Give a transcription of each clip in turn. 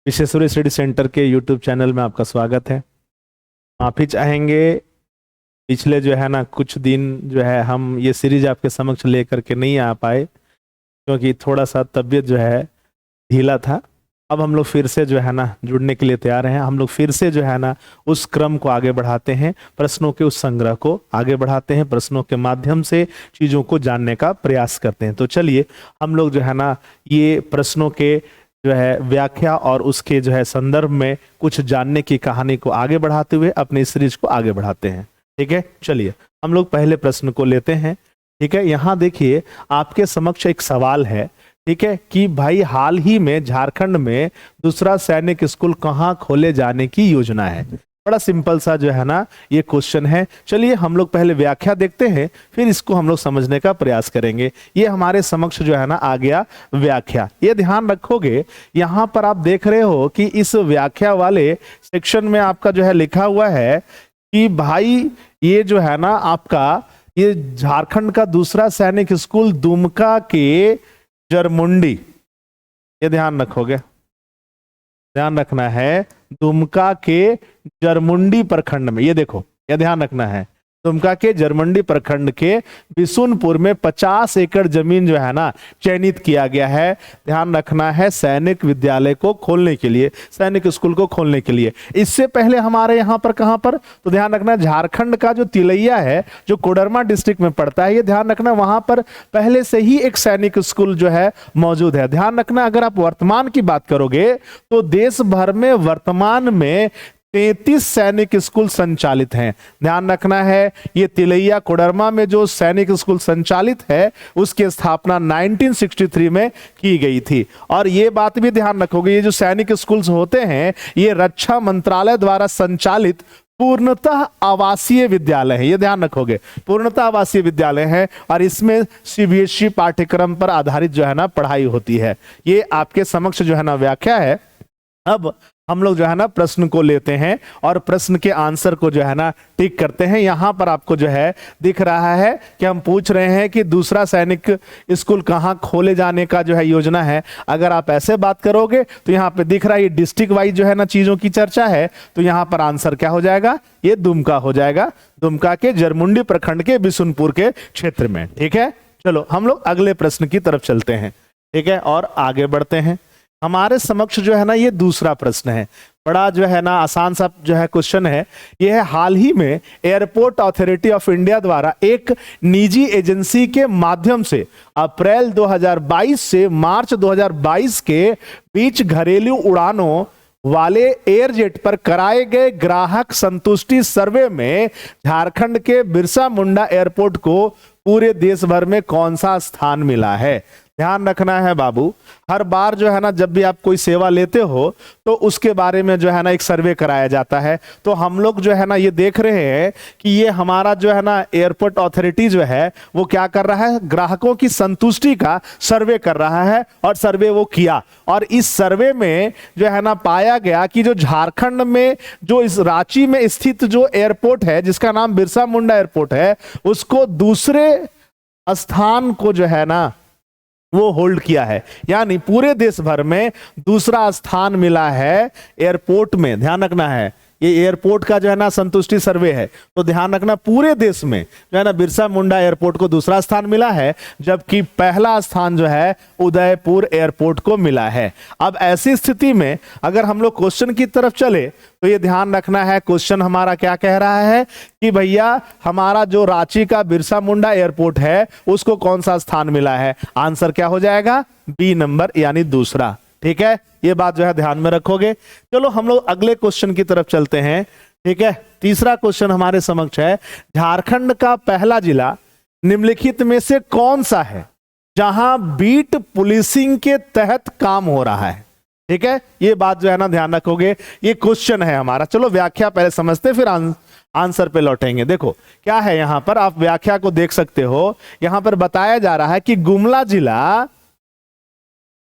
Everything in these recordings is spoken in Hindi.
विश्वेश्वरैया स्टडी सेंटर के यूट्यूब चैनल में आपका स्वागत है। माफ़ी चाहेंगे, पिछले जो है ना कुछ दिन जो है हम ये सीरीज आपके समक्ष लेकर के नहीं आ पाए क्योंकि थोड़ा सा तबीयत जो है ढीला था। अब हम लोग फिर से जो है ना जुड़ने के लिए तैयार हैं। हम लोग फिर से जो है ना उस क्रम को आगे बढ़ाते हैं, प्रश्नों के उस संग्रह को आगे बढ़ाते हैं, प्रश्नों के माध्यम से चीज़ों को जानने का प्रयास करते हैं। तो चलिए हम लोग जो है ना ये प्रश्नों के जो है व्याख्या और उसके जो है संदर्भ में कुछ जानने की कहानी को आगे बढ़ाते हुए अपने इस सीरीज को आगे बढ़ाते हैं। ठीक है, चलिए हम लोग पहले प्रश्न को लेते हैं। ठीक है, यहाँ देखिए आपके समक्ष एक सवाल है। ठीक है कि भाई हाल ही में झारखंड में दूसरा सैनिक स्कूल कहाँ खोले जाने की योजना है। बड़ा सिंपल सा जो है ना ये क्वेश्चन है। चलिए हम लोग पहले व्याख्या देखते हैं, फिर इसको हम लोग समझने का प्रयास करेंगे। ये हमारे समक्ष जो है ना आ गया व्याख्या। ये ध्यान रखोगे, यहाँ पर आप देख रहे हो कि इस व्याख्या वाले सेक्शन में आपका जो है लिखा हुआ है कि भाई ये जो है ना आपका ये झारखंड का दूसरा सैनिक स्कूल दुमका के जरमुंडी, ये ध्यान रखोगे, ध्यान रखना है, दुमका के जरमुंडी प्रखंड में, ये देखो ये ध्यान रखना है, दुमका के जरमुंडी प्रखंड के बिशुनपुर में 50 एकड़ जमीन जो है ना चयनित किया गया है। ध्यान रखना है सैनिक विद्यालय को खोलने के लिए, सैनिक स्कूल को खोलने के लिए। इससे पहले हमारे यहाँ पर कहाँ पर, तो ध्यान रखना झारखंड का जो तिलैया है जो कोडरमा डिस्ट्रिक्ट में पड़ता है, ये ध्यान रखना वहां पर पहले से ही एक सैनिक स्कूल जो है मौजूद है। ध्यान रखना अगर आप वर्तमान की बात करोगे तो देश भर में वर्तमान में 33 सैनिक स्कूल संचालित हैं। ध्यान रखना है ये तिलैया कोडरमा में जो सैनिक स्कूल संचालित है उसकी स्थापना 1963 में की गई थी। और ये बात भी ध्यान रखोगे, ये जो सैनिक स्कूल्स होते हैं ये रक्षा मंत्रालय द्वारा संचालित पूर्णतः आवासीय विद्यालय है। ये ध्यान रखोगे, पूर्णतः आवासीय विद्यालय है और इसमें सीबीएसई पाठ्यक्रम पर आधारित जो है ना पढ़ाई होती है। ये आपके समक्ष जो है ना व्याख्या है। अब हम लोग जो है ना प्रश्न को लेते हैं और प्रश्न के आंसर को जो है ना टिक करते हैं। यहां पर आपको जो है दिख रहा है कि हम पूछ रहे हैं कि दूसरा सैनिक स्कूल कहां खोले जाने का जो है योजना है। अगर आप ऐसे बात करोगे तो यहां पे दिख रहा है ये डिस्ट्रिक्ट वाइज जो है ना चीजों की चर्चा है, तो यहां पर आंसर क्या हो जाएगा, ये दुमका हो जाएगा, दुमका के जरमुंडी प्रखंड के बिशुनपुर के क्षेत्र में। ठीक है, चलो हम लोग अगले प्रश्न की तरफ चलते हैं। ठीक है, और आगे बढ़ते हैं। हमारे समक्ष जो है ना ये दूसरा प्रश्न है, बड़ा जो है ना आसान सा जो है क्वेश्चन है। यह है हाल ही में एयरपोर्ट अथॉरिटी ऑफ इंडिया द्वारा एक निजी एजेंसी के माध्यम से अप्रैल 2022 से मार्च 2022 के बीच घरेलू उड़ानों वाले एयरजेट पर कराए गए ग्राहक संतुष्टि सर्वे में झारखंड के बिरसा मुंडा एयरपोर्ट को पूरे देश भर में कौन सा स्थान मिला है। ध्यान रखना है बाबू, हर बार जो है ना जब भी आप कोई सेवा लेते हो तो उसके बारे में जो है ना एक सर्वे कराया जाता है। तो हम लोग जो है ना ये देख रहे हैं कि ये हमारा जो है ना एयरपोर्ट अथॉरिटी जो है वो क्या कर रहा है, ग्राहकों की संतुष्टि का सर्वे कर रहा है और सर्वे वो किया। और इस सर्वे में जो है ना पाया गया कि जो झारखंड में जो इस रांची में स्थित जो एयरपोर्ट है जिसका नाम बिरसा मुंडा एयरपोर्ट है उसको दूसरे स्थान को जो है ना वो होल्ड किया है, यानी पूरे देश भर में दूसरा स्थान मिला है एयरपोर्ट में। ध्यान रखना है ये एयरपोर्ट का जो है ना संतुष्टि सर्वे है, तो ध्यान रखना पूरे देश में जो है ना बिरसा मुंडा एयरपोर्ट को दूसरा स्थान मिला है, जबकि पहला स्थान जो है उदयपुर एयरपोर्ट को मिला है। अब ऐसी स्थिति में अगर हम लोग क्वेश्चन की तरफ चले तो ये ध्यान रखना है क्वेश्चन हमारा क्या कह रहा है कि भैया हमारा जो रांची का बिरसा मुंडा एयरपोर्ट है उसको कौन सा स्थान मिला है। आंसर क्या हो जाएगा, बी नंबर यानी दूसरा। ठीक है, ये बात जो है ध्यान में रखोगे। चलो हम लोग अगले क्वेश्चन की तरफ चलते हैं। ठीक है, तीसरा क्वेश्चन हमारे समक्ष है, झारखंड का पहला जिला निम्नलिखित में से कौन सा है जहां बीट पुलिसिंग के तहत काम हो रहा है। ठीक है, ये बात जो है ना ध्यान रखोगे, ये क्वेश्चन है हमारा। चलो व्याख्या पहले समझते फिर आंसर पे लौटेंगे। देखो क्या है यहां पर, आप व्याख्या को देख सकते हो। यहां पर बताया जा रहा है कि गुमला जिला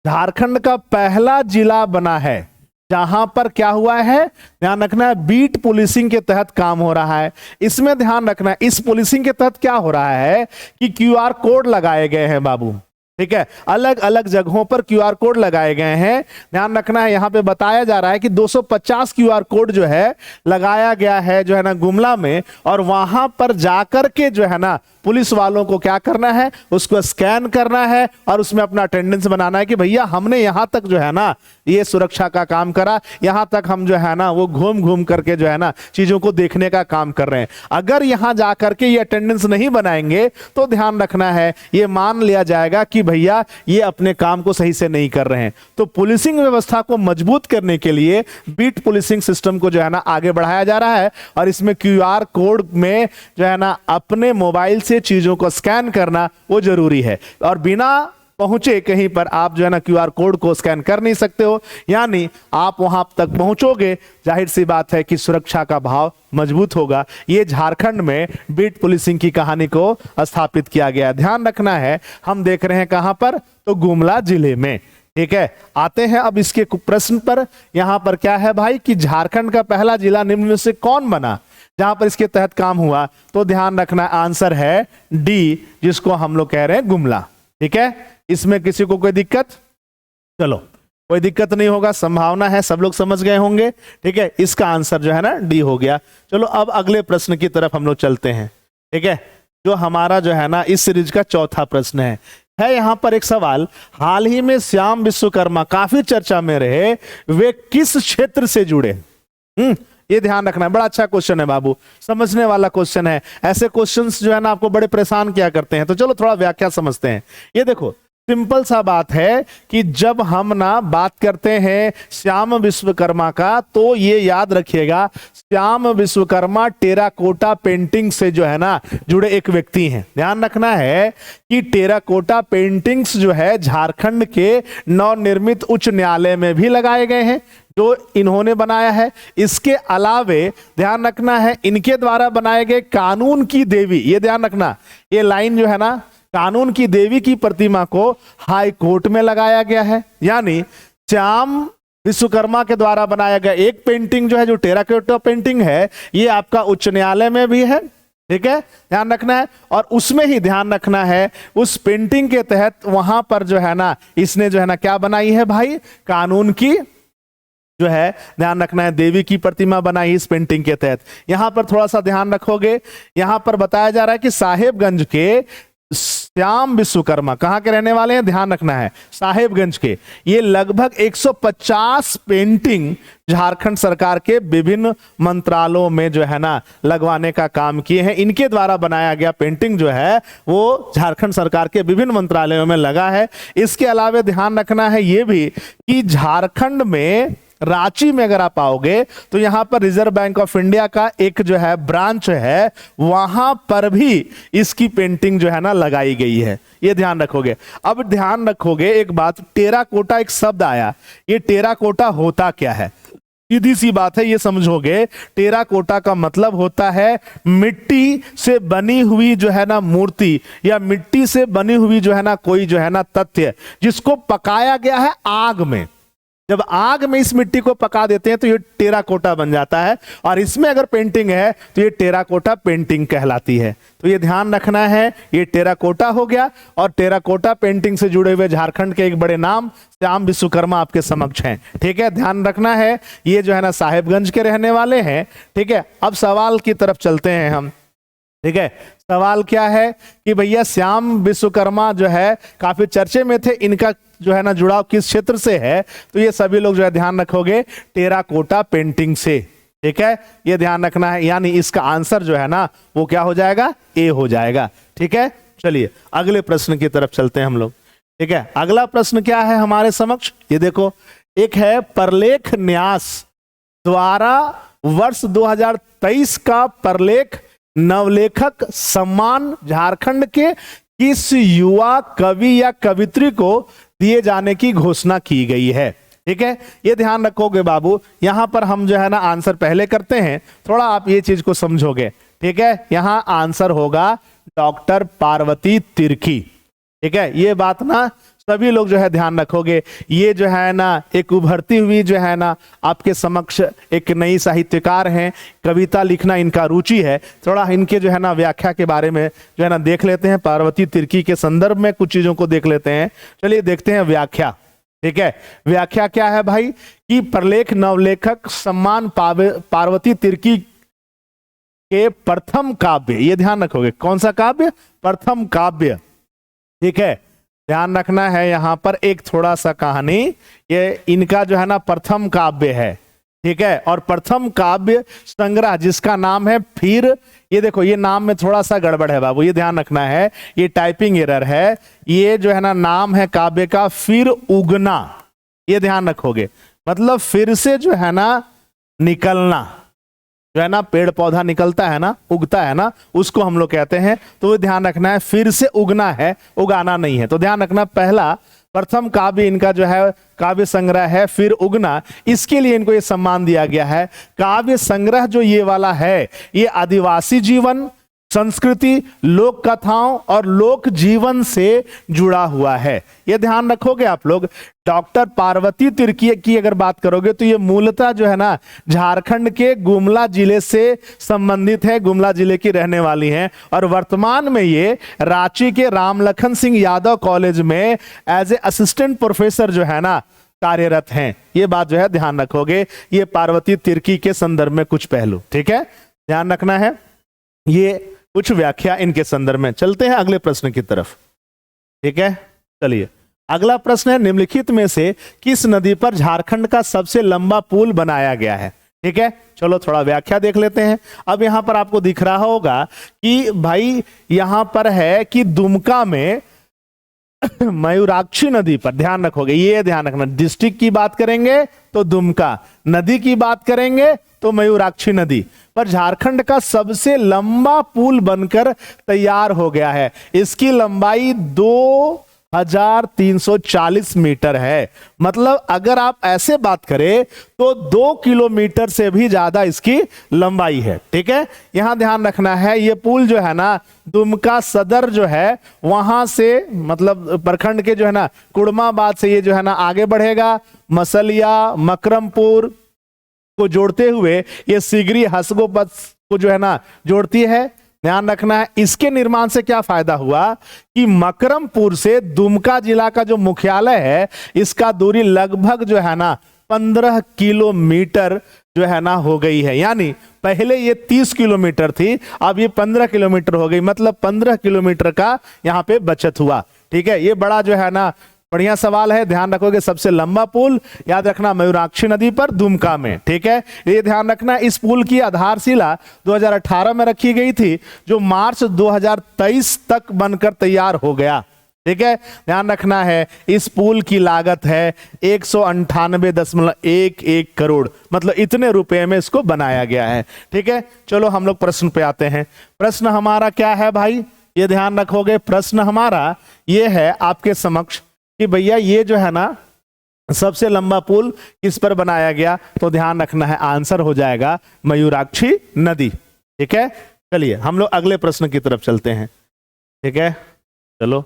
झारखंड का पहला जिला बना है जहां पर क्या हुआ है, ध्यान रखना है बीट पुलिसिंग के तहत काम हो रहा है। इसमें ध्यान रखना है इस पुलिसिंग के तहत क्या हो रहा है कि क्यूआर कोड लगाए गए हैं बाबू। ठीक है, अलग अलग जगहों पर क्यूआर कोड लगाए गए हैं। ध्यान रखना है, यहां पे बताया जा रहा है कि 250 क्यूआर कोड जो है लगाया गया है जो है ना गुमला में, और वहां पर जाकर के जो है ना पुलिस वालों को क्या करना है, उसको स्कैन करना है और उसमें अपना अटेंडेंस बनाना है कि भैया हमने यहां तक जो है ना ये सुरक्षा का काम करा, यहां तक हम जो है ना वो घूम घूम करके जो है ना चीजों को देखने का काम कर रहे हैं। अगर यहां जाकर के ये अटेंडेंस नहीं बनाएंगे तो ध्यान रखना है ये मान लिया जाएगा कि भैया ये अपने काम को सही से नहीं कर रहे हैं। तो पुलिसिंग व्यवस्था को मजबूत करने के लिए बीट पुलिसिंग सिस्टम को जो है ना आगे बढ़ाया जा रहा है, और इसमें क्यूआर कोड में जो है ना अपने मोबाइल से चीजों को स्कैन करना वो जरूरी है, और बिना पहुंचे कहीं पर आप जो है ना क्यूआर कोड को स्कैन कर नहीं सकते हो, यानी आप वहां तक पहुंचोगे, जाहिर सी बात है कि सुरक्षा का भाव मजबूत होगा। ये झारखंड में बीट पुलिसिंग की कहानी को स्थापित किया गया। ध्यान रखना है, हम देख रहे हैं कहां पर, तो गुमला जिले में। ठीक है, आते हैं अब इसके प्रश्न पर। यहां पर क्या है भाई कि झारखंड का पहला जिला निम्न में से कौन बना जहां पर इसके तहत काम हुआ, तो ध्यान रखना आंसर है डी, जिसको हम लोग कह रहे हैं गुमला। ठीक है, इसमें किसी को कोई दिक्कत? चलो, कोई दिक्कत नहीं होगा, संभावना है सब लोग समझ गए होंगे। ठीक है, इसका आंसर जो है ना डी हो गया। चलो अब अगले प्रश्न की तरफ हम लोग चलते हैं। ठीक है, जो हमारा जो है ना इस सीरीज का चौथा प्रश्न है यहां पर एक सवाल, हाल ही में श्याम विश्वकर्मा काफी चर्चा में रहे, वे किस क्षेत्र से जुड़े? ये ध्यान रखना है, बड़ा अच्छा क्वेश्चन है बाबू, समझने वाला क्वेश्चन है। ऐसे क्वेश्चंस जो है ना आपको बड़े परेशान किया करते हैं। तो चलो थोड़ा व्याख्या समझते हैं। ये देखो, सिंपल सा बात है कि जब हम ना बात करते हैं श्याम विश्वकर्मा का, तो ये याद रखिएगा श्याम विश्वकर्मा टेराकोटा पेंटिंग से जो है ना जुड़े एक व्यक्ति हैं। ध्यान रखना है कि टेराकोटा पेंटिंग्स जो है झारखंड के नवनिर्मित उच्च न्यायालय में भी लगाए गए हैं, जो इन्होंने बनाया है। इसके अलावे ध्यान रखना है, इनके द्वारा बनाए गए कानून की देवी, ये ध्यान रखना, ये लाइन जो है ना, कानून की देवी की प्रतिमा को हाई कोर्ट में लगाया गया है। यानी श्याम विश्वकर्मा के द्वारा बनाया गया एक पेंटिंग जो है, जो टेराकोटा पेंटिंग है, ये आपका उच्च न्यायालय में भी है। ठीक है, ध्यान रखना है, और उसमें ही ध्यान रखना है उस पेंटिंग के तहत वहां पर जो है ना इसने जो है ना क्या बनाई है भाई, कानून की जो है ध्यान रखना है देवी की प्रतिमा बनाई इस पेंटिंग के तहत। यहां पर थोड़ा सा ध्यान रखोगे, यहां पर बताया जा रहा है कि साहेबगंज के श्याम विश्वकर्मा कहां के रहने वाले हैं, ध्यान रखना है साहेबगंज के। ये लगभग 150 पेंटिंग झारखंड सरकार के विभिन्न मंत्रालयों में जो है ना लगवाने का काम किए हैं। इनके द्वारा बनाया गया पेंटिंग जो है वो झारखंड सरकार के विभिन्न मंत्रालयों में लगा है। इसके अलावा ध्यान रखना है ये भी कि झारखंड में रांची में अगर आप आओगे तो यहां पर रिजर्व बैंक ऑफ इंडिया का एक जो है ब्रांच है, वहां पर भी इसकी पेंटिंग जो है ना लगाई गई है। ये ध्यान रखोगे। अब ध्यान रखोगे एक बात, टेराकोटा एक शब्द आया, ये टेराकोटा होता क्या है? सीधी सी बात है, ये समझोगे, टेराकोटा का मतलब होता है मिट्टी से बनी हुई जो है ना मूर्ति, या मिट्टी से बनी हुई जो है ना कोई जो है ना तथ्य, जिसको पकाया गया है आग में। जब आग में इस मिट्टी को पका देते हैं तो ये टेराकोटा बन जाता है, और इसमें अगर पेंटिंग है तो ये टेराकोटा पेंटिंग कहलाती है। तो ये ध्यान रखना है, ये टेराकोटा हो गया, और टेराकोटा पेंटिंग से जुड़े हुए झारखंड के एक बड़े नाम श्याम विश्वकर्मा आपके समक्ष हैं। ठीक है, ध्यान रखना है, ये जो है ना साहेबगंज के रहने वाले हैं। ठीक है, अब सवाल की तरफ चलते हैं हम। ठीक है, सवाल क्या है कि भैया श्याम विश्वकर्मा जो है काफी चर्चे में थे, इनका जो है ना जुड़ाव किस क्षेत्र से है? तो ये सभी लोग जो है ध्यान रखोगे टेराकोटा पेंटिंग से। ठीक है, ये ध्यान रखना है, यानी इसका आंसर जो है ना वो क्या हो जाएगा, ए हो जाएगा। ठीक है, चलिए अगले प्रश्न की तरफ चलते हैं हम लोग। ठीक है, अगला प्रश्न क्या है हमारे समक्ष, ये देखो, एक है परलेख न्यास द्वारा वर्ष 2023 का परलेख नवलेखक सम्मान झारखंड के किस युवा कवि या कवित्री को दिए जाने की घोषणा की गई है? ठीक है, ये ध्यान रखोगे बाबू, यहां पर हम जो है ना आंसर पहले करते हैं, थोड़ा आप ये चीज को समझोगे। ठीक है, यहां आंसर होगा डॉक्टर पार्वती तिर्की। ठीक है, ये बात ना सभी लोग जो है ध्यान रखोगे। ये जो है ना एक उभरती हुई जो है ना आपके समक्ष एक नई साहित्यकार हैं, कविता लिखना इनका रुचि है। थोड़ा इनके जो है ना व्याख्या के बारे में जो है ना देख लेते हैं, पार्वती तिर्की के संदर्भ में कुछ चीजों को देख लेते हैं। चलिए देखते हैं व्याख्या। ठीक है, व्याख्या क्या है भाई कि प्रलेख नवलेखक सम्मान पार्वती तिर्की के प्रथम काव्य, ये ध्यान रखोगे कौन सा काव्य, प्रथम काव्य। ठीक है, ध्यान रखना है यहां पर एक थोड़ा सा कहानी, ये इनका जो है ना प्रथम काव्य है। ठीक है, और प्रथम काव्य संग्रह जिसका नाम है फिर, ये देखो ये नाम में थोड़ा सा गड़बड़ है बाबू, ये ध्यान रखना है, ये टाइपिंग एरर है। ये जो है ना नाम है काव्य का फिर उगना, ये ध्यान रखोगे, मतलब फिर से जो है ना निकलना, जो है ना पेड़ पौधा निकलता है ना, उगता है ना, उसको हम लोग कहते हैं। तो वो ध्यान रखना है, फिर से उगना है, उगाना नहीं है। तो ध्यान रखना, पहला प्रथम काव्य इनका जो है काव्य संग्रह है फिर उगना, इसके लिए इनको ये सम्मान दिया गया है। काव्य संग्रह जो ये वाला है, ये आदिवासी जीवन, संस्कृति, लोक कथाओं और लोक जीवन से जुड़ा हुआ है। ये ध्यान रखोगे आप लोग। डॉक्टर पार्वती तिर्की की अगर बात करोगे तो ये मूलतः जो है ना झारखंड के गुमला जिले से संबंधित है, गुमला जिले की रहने वाली हैं और वर्तमान में ये रांची के रामलखन सिंह यादव कॉलेज में एज ए असिस्टेंट प्रोफेसर जो है ना कार्यरत हैं। ये बात जो है ध्यान रखोगे, ये पार्वती तिर्की के संदर्भ में कुछ पहलू। ठीक है, ध्यान रखना है, ये कुछ व्याख्या इनके संदर्भ में। चलते हैं अगले प्रश्न की तरफ। ठीक है, चलिए अगला प्रश्न है, निम्नलिखित में से किस नदी पर झारखंड का सबसे लंबा पुल बनाया गया है। ठीक है, चलो थोड़ा व्याख्या देख लेते हैं। अब यहां पर आपको दिख रहा होगा कि भाई यहां पर है कि दुमका में मयूराक्षी नदी पर, ध्यान रखोगे, ये ध्यान रखना, डिस्ट्रिक्ट की बात करेंगे तो दुमका, नदी की बात करेंगे तो मयूराक्षी नदी पर झारखंड का सबसे लंबा पुल बनकर तैयार हो गया है। इसकी लंबाई 2340 मीटर है। मतलब अगर आप ऐसे बात करें तो 2 किलोमीटर से भी ज्यादा इसकी लंबाई है। ठीक है, यहां ध्यान रखना है, ये पुल जो है ना दुमका सदर जो है वहां से, मतलब प्रखंड के जो है ना कुड़माबाद से ये जो है ना आगे बढ़ेगा, मसलिया, मकरमपुर को जोड़ते हुए ये सिगरी हसगोपत को जो है ना जोड़ती है। ध्यान रखना है, इसके निर्माण से क्या फायदा हुआ कि मकरमपुर से दुमका जिला का जो मुख्यालय है इसका दूरी लगभग जो है ना 15 किलोमीटर जो है ना हो गई है। यानी पहले ये 30 किलोमीटर थी, अब ये 15 किलोमीटर हो गई, मतलब 15 किलोमीटर का यहां पे बचत हुआ। ठीक है, ये बड़ा जो है ना बढ़िया सवाल है, ध्यान रखोगे। सबसे लंबा पुल याद रखना मयूराक्षी नदी पर दुमका में। ठीक है, ये ध्यान रखना, इस पुल की आधारशिला 2018 में रखी गई थी जो मार्च 2023 तक बनकर तैयार हो गया। ठीक है, ध्यान रखना है, इस पुल की लागत है 198.11 करोड़, मतलब इतने रुपए में इसको बनाया गया है। ठीक है, चलो हम लोग प्रश्न पे आते हैं। प्रश्न हमारा क्या है भाई, ये ध्यान रखोगे, प्रश्न हमारा ये है आपके समक्ष कि भैया ये जो है ना सबसे लंबा पुल किस पर बनाया गया, तो ध्यान रखना है आंसर हो जाएगा मयूराक्षी नदी। ठीक है, चलिए हम लोग अगले प्रश्न की तरफ चलते हैं। ठीक है, चलो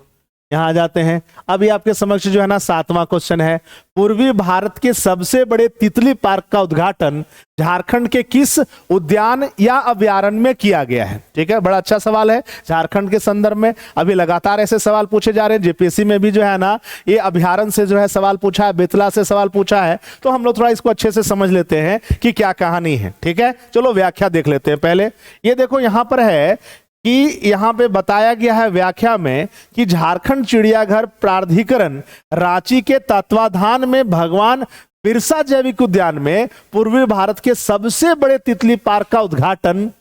यहां आ जाते हैं। अभी आपके समक्ष जो है ना 7वां क्वेश्चन है, पूर्वी भारत के सबसे बड़े तितली पार्क का उद्घाटन झारखंड के किस उद्यान या अभयारण्य में किया गया है। ठीक है, बड़ा अच्छा सवाल है झारखंड के संदर्भ में। अभी लगातार ऐसे सवाल पूछे जा रहे हैं, जेपीएससी में भी जो है ना ये अभयारण्य से जो है सवाल पूछा है, बेतला से सवाल पूछा है, तो हम लोग थोड़ा इसको अच्छे से समझ लेते हैं कि क्या कहानी है। ठीक है, चलो व्याख्या देख लेते हैं पहले। ये देखो यहां पर है कि यहां पे बताया गया है व्याख्या में कि झारखंड चिड़ियाघर प्राधिकरण रांची के तत्वाधान में भगवान बिरसा जैविक उद्यान में पूर्वी भारत के सबसे बड़े तितली पार्क का उद्घाटन,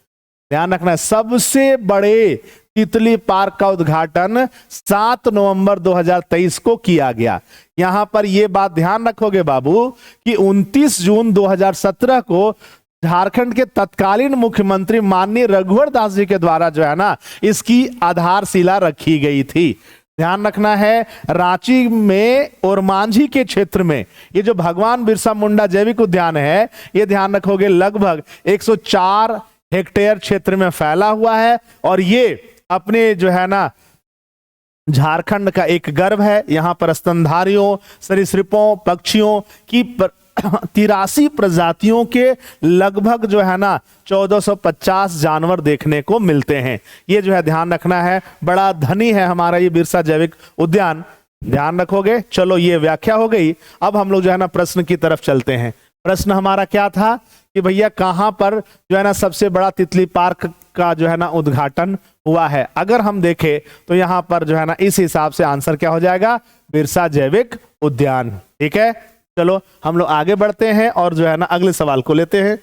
ध्यान रखना है, सबसे बड़े तितली पार्क का उद्घाटन 7 नवंबर 2023 को किया गया। यहां पर यह बात ध्यान रखोगे बाबू कि 29 जून 2017 को झारखंड के तत्कालीन मुख्यमंत्री माननीय रघुवर दास जी के द्वारा जो है ना इसकी आधारशिला रखी गई थी। ध्यान रखना है, रांची में और मांझी के क्षेत्र में ये जो भगवान बिरसा मुंडा जैविक उद्यान है, ये ध्यान रखोगे लगभग 104 हेक्टेयर क्षेत्र में फैला हुआ है और ये अपने जो है ना झारखंड का एक गर्व है। यहाँ पर स्तनधारियों, सरीसृपों, पक्षियों की 83 प्रजातियों के लगभग जो है ना 1450 जानवर देखने को मिलते हैं। ये जो है ध्यान रखना है, बड़ा धनी है हमारा ये बिरसा जैविक उद्यान, ध्यान रखोगे। चलो ये व्याख्या हो गई। अब हम लोग जो है ना प्रश्न की तरफ चलते हैं। प्रश्न हमारा क्या था कि भैया कहां पर जो है ना सबसे बड़ा तितली पार्क का जो है ना उद्घाटन हुआ है। अगर हम देखें तो यहां पर जो है ना इस हिसाब से आंसर क्या हो जाएगा, बिरसा जैविक उद्यान। ठीक है, चलो हम लोग आगे बढ़ते हैं और जो है ना अगले सवाल को लेते हैं।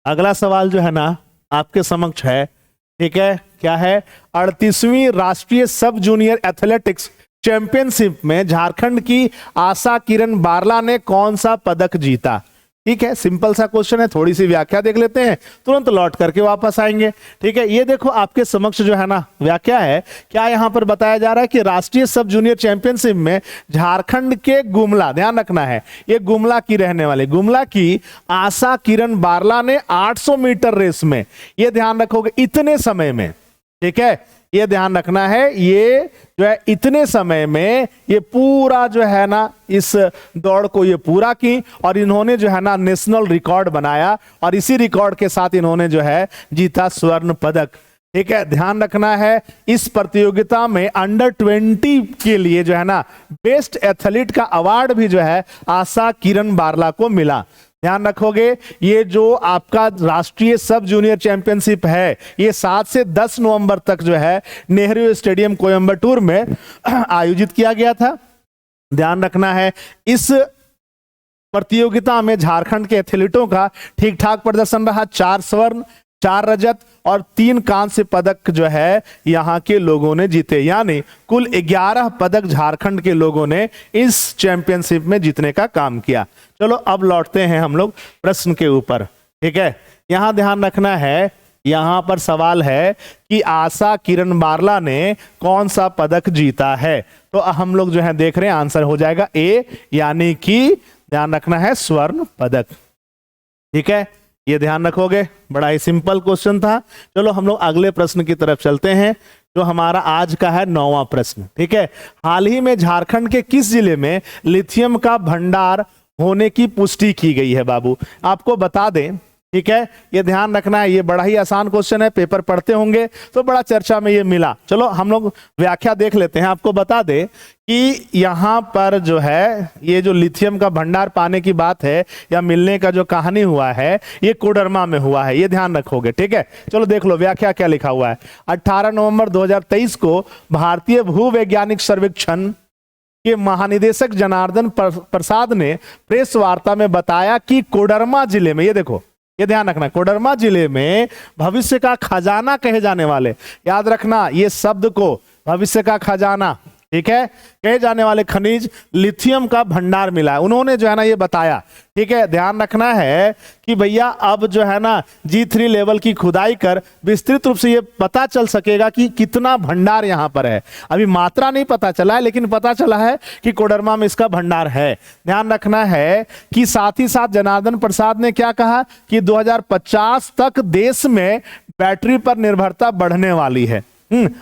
अगला सवाल जो है ना आपके समक्ष है। ठीक है, क्या है, 38वीं राष्ट्रीय सब जूनियर एथलेटिक्स चैंपियनशिप में झारखंड की आशा किरण बारला ने कौन सा पदक जीता। ठीक है, सिंपल सा क्वेश्चन है, थोड़ी सी व्याख्या देख लेते हैं, तुरंत लौट करके वापस आएंगे। ठीक है, ये देखो आपके समक्ष जो है ना व्याख्या है। क्या यहां पर बताया जा रहा है कि राष्ट्रीय सब जूनियर चैंपियनशिप में झारखंड के गुमला, ध्यान रखना है ये गुमला की रहने वाले, गुमला की आशा किरण बारला ने 800 मीटर रेस में, ये ध्यान रखोगे इतने समय में, ठीक है, ये ध्यान रखना है, ये जो है इतने समय में ये पूरा जो है ना इस दौड़ को ये पूरा की और इन्होंने जो है ना नेशनल रिकॉर्ड बनाया और इसी रिकॉर्ड के साथ इन्होंने जो है जीता स्वर्ण पदक। ठीक है, ध्यान रखना है इस प्रतियोगिता में अंडर 20 के लिए जो है ना बेस्ट एथलीट का अवार्ड भी जो है आशा किरण बारला को मिला। ध्यान रखोगे ये जो आपका राष्ट्रीय सब जूनियर चैंपियनशिप है ये 7 से 10 नवंबर तक जो है नेहरू स्टेडियम कोयंबटूर में आयोजित किया गया था। ध्यान रखना है इस प्रतियोगिता में झारखंड के एथलीटों का ठीक ठाक प्रदर्शन रहा। 4 स्वर्ण, 4 रजत और 3 कांस्य पदक जो है यहाँ के लोगों ने जीते, यानी कुल 11 पदक झारखंड के लोगों ने इस चैंपियनशिप में जीतने का काम किया। चलो अब लौटते हैं हम लोग प्रश्न के ऊपर। ठीक है, यहां ध्यान रखना है, यहां पर सवाल है कि आशा किरण बारला ने कौन सा पदक जीता है। तो हम लोग जो है देख रहे हैं आंसर हो जाएगा ए, यानी कि ध्यान रखना है स्वर्ण पदक। ठीक है, ये ध्यान रखोगे, बड़ा ही सिंपल क्वेश्चन था। चलो हम लोग अगले प्रश्न की तरफ चलते हैं जो हमारा आज का है 9वां प्रश्न। ठीक है, हाल ही में झारखंड के किस जिले में लिथियम का भंडार होने की पुष्टि की गई है बाबू, आपको बता दें। ठीक है, ये ध्यान रखना है, ये बड़ा ही आसान क्वेश्चन है, पेपर पढ़ते होंगे तो बड़ा चर्चा में ये मिला। चलो हम लोग व्याख्या देख लेते हैं। आपको बता दें कि यहां पर जो है ये जो लिथियम का भंडार पाने की बात है या मिलने का जो कहानी हुआ है ये कोडरमा में हुआ है, ये ध्यान रखोगे। ठीक है, चलो देख लो व्याख्या क्या लिखा हुआ है। 18 नवंबर 2023 को भारतीय भूवैज्ञानिक सर्वेक्षण के महानिदेशक जनार्दन प्रसाद ने प्रेस वार्ता में बताया कि कोडरमा जिले में, ये देखो ये ध्यान रखना, कोडरमा जिले में भविष्य का खजाना कहे जाने वाले, याद रखना ये शब्द को, भविष्य का खजाना, ठीक है, कहे जाने वाले खनिज लिथियम का भंडार मिला है, उन्होंने जो है ना ये बताया। ठीक है, ध्यान रखना है कि भैया अब जो है ना G3 लेवल की खुदाई कर विस्तृत रूप से ये पता चल सकेगा कि कितना भंडार यहां पर है। अभी मात्रा नहीं पता चला है लेकिन पता चला है कि कोडरमा में इसका भंडार है। ध्यान रखना है कि साथ ही साथ जनार्दन प्रसाद ने क्या कहा कि 2050 तक देश में बैटरी पर निर्भरता बढ़ने वाली है।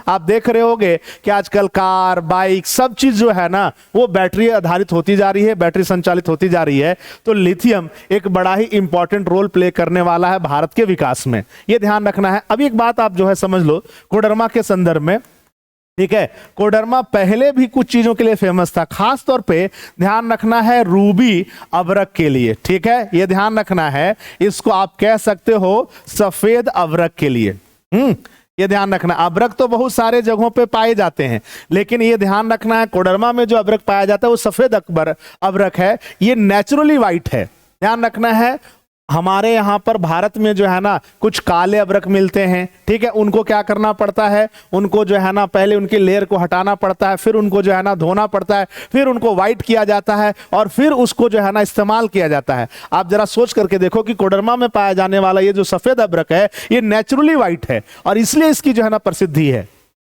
आप देख रहे होंगे कि आजकल कार, बाइक, सब चीज जो है ना वो बैटरी आधारित होती जा रही है, बैटरी संचालित होती जा रही है। तो लिथियम एक बड़ा ही इंपॉर्टेंट रोल प्ले करने वाला है भारत के विकास में, ये ध्यान रखना है। अभी एक बात आप जो है समझ लो कोडरमा के संदर्भ में। ठीक है, कोडरमा पहले भी कुछ चीजों के लिए फेमस था, खास तौर पे ध्यान रखना है रूबी अभ्रक के लिए। ठीक है, ये ध्यान रखना है, इसको आप कह सकते हो सफेद अभ्रक के लिए। ये ध्यान रखना, अभ्रक तो बहुत सारे जगहों पे पाए जाते हैं लेकिन ये ध्यान रखना है कोडरमा में जो अभ्रक पाया जाता है वो सफेद अभ्रक है, ये नेचुरली व्हाइट है। ध्यान रखना है हमारे यहाँ पर भारत में जो है ना कुछ काले अभ्रक मिलते हैं। ठीक है, उनको क्या करना पड़ता है, उनको जो है ना पहले उनकी लेयर को हटाना पड़ता है, फिर उनको जो है ना धोना पड़ता है, फिर उनको व्हाइट किया जाता है और फिर उसको जो है ना इस्तेमाल किया जाता है। आप जरा सोच करके देखो कि कोडरमा में पाया जाने वाला ये जो सफेद अभ्रक है ये नेचुरली व्हाइट है और इसलिए इसकी जो है ना प्रसिद्धि है।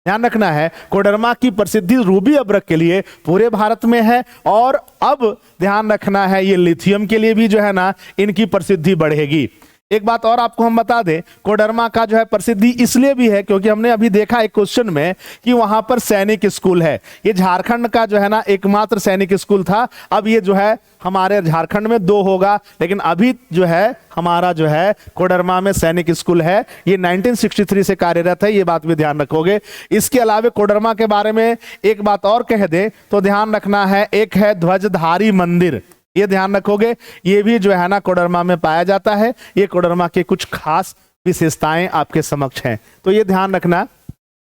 ध्यान रखना है कोडरमा की प्रसिद्धि रूबी अभ्रक के लिए पूरे भारत में है और अब ध्यान रखना है ये लिथियम के लिए भी जो है ना इनकी प्रसिद्धि बढ़ेगी। एक बात और आपको हम बता दें, कोडरमा का जो है प्रसिद्धि इसलिए भी है क्योंकि हमने अभी देखा एक क्वेश्चन में कि वहां पर सैनिक स्कूल है। ये झारखंड का जो है ना एकमात्र सैनिक स्कूल था। अब ये जो है हमारे झारखंड में 2 होगा, लेकिन अभी जो है हमारा जो है कोडरमा में सैनिक स्कूल है। ये 1963 से कार्यरत है, ये बात भी ध्यान रखोगे। इसके अलावा कोडरमा के बारे में एक बात और कह दे तो ध्यान रखना है, एक है ध्वजधारी मंदिर, ये ध्यान रखोगे। ये भी जो है ना कोडरमा में पाया जाता है। ये कोडरमा के कुछ खास विशेषताएं आपके समक्ष हैं, तो ये ध्यान रखना।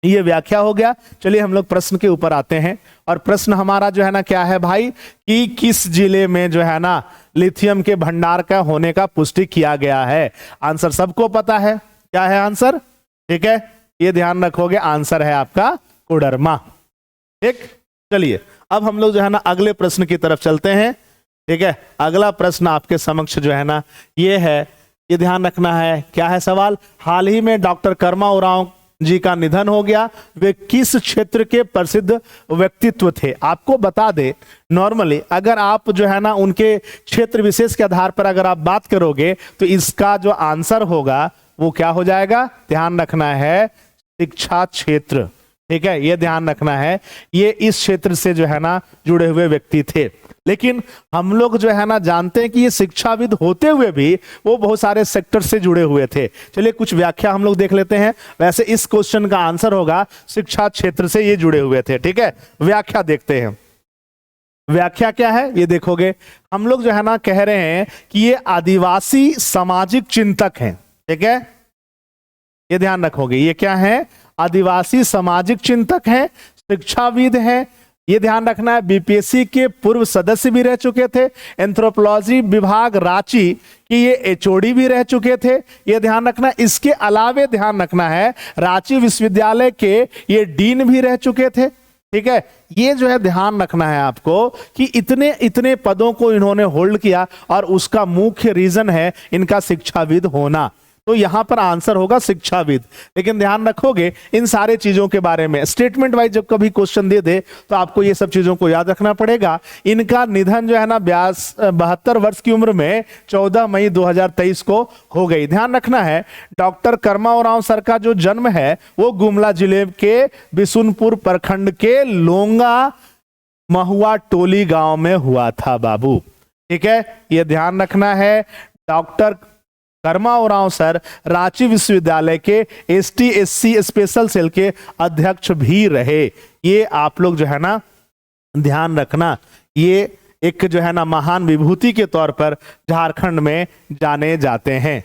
ये व्याख्या हो गया। चलिए हम लोग प्रश्न के ऊपर आते हैं, और प्रश्न हमारा जो है ना क्या है भाई कि किस जिले में जो है ना लिथियम के भंडार का होने का पुष्टि किया गया है। आंसर सबको पता है, क्या है आंसर? ठीक है, ये ध्यान रखोगे, आंसर है आपका कोडरमा। ठीक, चलिए अब हम लोग जो है ना अगले प्रश्न की तरफ चलते हैं। ठीक है, अगला प्रश्न आपके समक्ष जो है ना ये है, ये ध्यान रखना है। क्या है सवाल? हाल ही में डॉक्टर कर्मा उरांव जी का निधन हो गया, वे किस क्षेत्र के प्रसिद्ध व्यक्तित्व थे? आपको बता दे, नॉर्मली अगर आप जो है ना उनके क्षेत्र विशेष के आधार पर अगर आप बात करोगे तो इसका जो आंसर होगा वो क्या हो जाएगा? ध्यान रखना है, शिक्षा क्षेत्र। ठीक है, ये ध्यान रखना है, ये इस क्षेत्र से जो है ना जुड़े हुए व्यक्ति थे। लेकिन हम लोग जो है ना जानते हैं कि ये शिक्षाविद होते हुए भी वो बहुत सारे सेक्टर से जुड़े हुए थे। चलिए कुछ व्याख्या हम लोग देख लेते हैं। वैसे इस क्वेश्चन का आंसर होगा शिक्षा क्षेत्र से ये जुड़े हुए थे। ठीक है, व्याख्या देखते हैं। व्याख्या क्या है ये देखोगे, हम लोग जो है ना कह रहे हैं कि ये आदिवासी सामाजिक चिंतक हैं। ठीक है, ये ध्यान रखोगे, ये क्या है? आदिवासी सामाजिक चिंतक हैं, शिक्षाविद हैं। ये ध्यान रखना है, बीपीएससी के पूर्व सदस्य भी रह चुके थे, एंथ्रोपोलॉजी विभाग रांची की ये एचओडी भी रह चुके थे। ये ध्यान रखना, इसके अलावे ध्यान रखना है रांची विश्वविद्यालय के ये डीन भी रह चुके थे। ठीक है, ये जो है ध्यान रखना है आपको कि इतने इतने पदों को इन्होंने होल्ड किया, और उसका मुख्य रीजन है इनका शिक्षाविद होना। तो यहां पर आंसर होगा शिक्षाविद। लेकिन ध्यान रखोगे इन सारे चीजों के बारे में स्टेटमेंट वाइज जब कभी क्वेश्चन दे दे तो आपको ये सब चीजों को याद रखना पड़ेगा। इनका निधन जो है ना 72 वर्ष की उम्र में 14 मई 2023 को हो गई। ध्यान रखना है, डॉक्टर कर्मा उरांव सर का जो जन्म है वो गुमला जिले के बिशुनपुर प्रखंड के लोंगा महुआ टोली गांव में हुआ था बाबू। ठीक है, ये ध्यान रखना है। डॉक्टर कर्मा उरांव सर रांची विश्वविद्यालय के एसटी एससी स्पेशल सेल के अध्यक्ष भी रहे। ये आप लोग जो है ना ध्यान रखना, ये एक जो है ना महान विभूति के तौर पर झारखंड में जाने जाते हैं।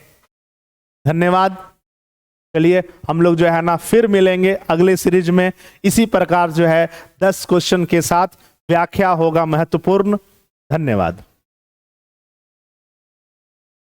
धन्यवाद। चलिए हम लोग जो है ना फिर मिलेंगे अगले सीरीज में। इसी प्रकार जो है 10 क्वेश्चन के साथ व्याख्या होगा महत्वपूर्ण। धन्यवाद।